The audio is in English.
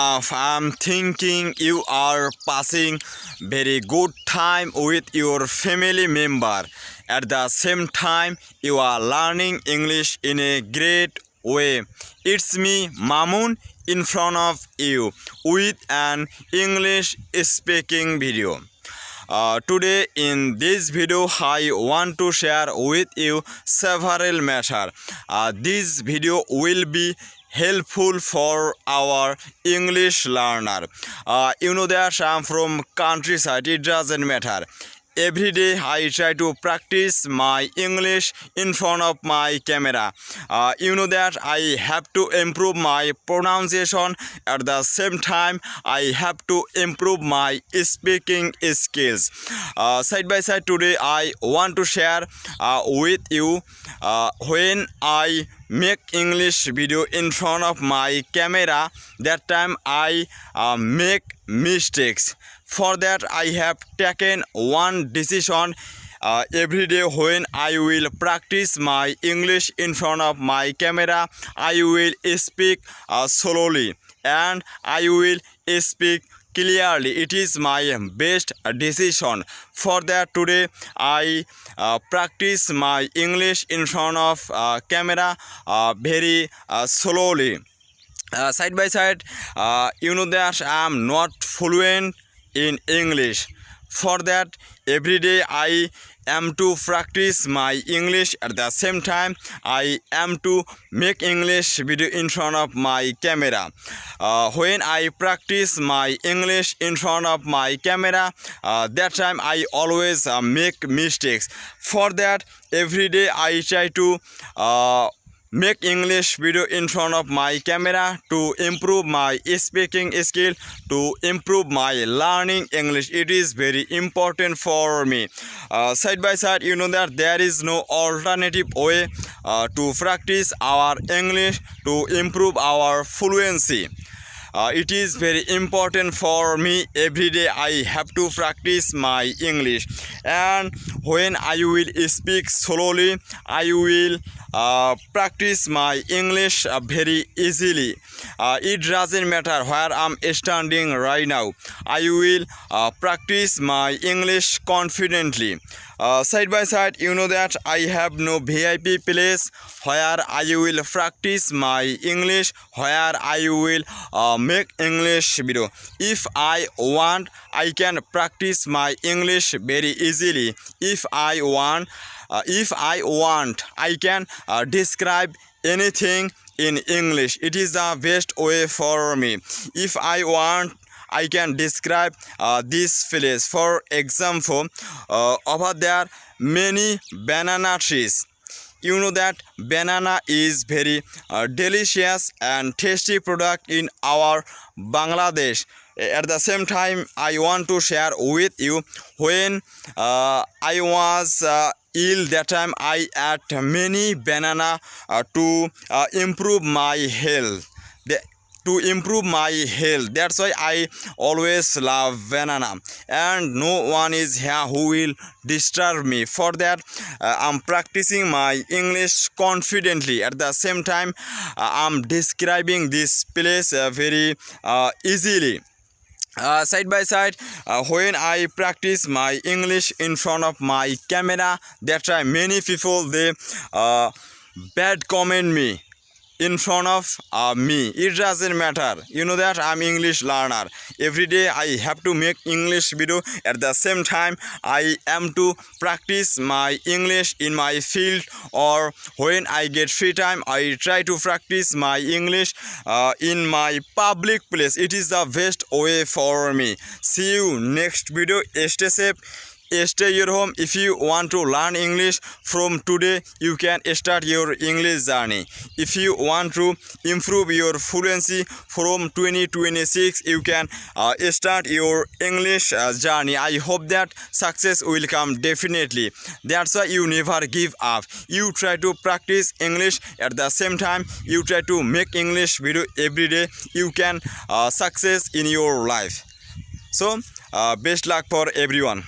I'm thinking you are passing very good time with your family member. At the same time, you are learning English in a great way. It's me, Mamun, in front of you with an English speaking video. Today in this video I want to share with you several matters. This video will be helpful for our English learner. You know that I'm from countryside, it doesn't matter. Every day I try to practice my English in front of my camera. You know that I have to improve my pronunciation. At the same time, I have to improve my speaking skills. Side by side today I want to share with you when I make English video in front of my camera, that time I make mistakes. For that I have taken one decision. Every day when I will practice my English in front of my camera, I will speak slowly and I will speak clearly. It is my best decision. For that today I practice my English in front of camera very slowly. Side by side, you know that I am not fluent in English. For that every day I am to practice my English. At the same time I am to make English video in front of my camera. When I practice my English in front of my camera, that time I always make mistakes. For that every day I try to make English video in front of my camera to improve my speaking skill, to improve my learning English. It is very important for me. Side by side, you know that there is no alternative way to practice our English, to improve our fluency. It is very important for me. Every day I have to practice my English, and when I will speak slowly I will practice my English very easily. It doesn't matter where I'm standing right now, I will practice my English confidently. Side by side, you know that I have no VIP place where I will practice my English, where I will make English video. If I want, I can practice my English very easily. If I want, I can describe anything in English. It is the best way for me. If I want, I can describe this place. For example, over there many banana trees. You know that banana is very delicious and tasty product in our Bangladesh. At the same time I want to share with you when I was ill, that time I ate many banana to improve my health. That's why I always love banana, and no one is here who will disturb me. For that I'm practicing my English confidently. At the same time I'm describing this place very easily. Side by side, when I practice my English in front of my camera, that time many people they bad comment me in front of me. It doesn't matter. You know that I'm English learner. Every day I have to make English video. At the same time I am to practice my English in my field, or when I get free time I try to practice my English in my public place. It is the best way for me. See you next video. Stay safe, stay your home. If you want to learn English from today, you can start your English journey. If you want to improve your fluency from 2026, you can start your English journey. I hope that success will come definitely. That's why you never give up. You try to practice English. At the same time you try to make English video every day. You can success in your life. So best luck for everyone.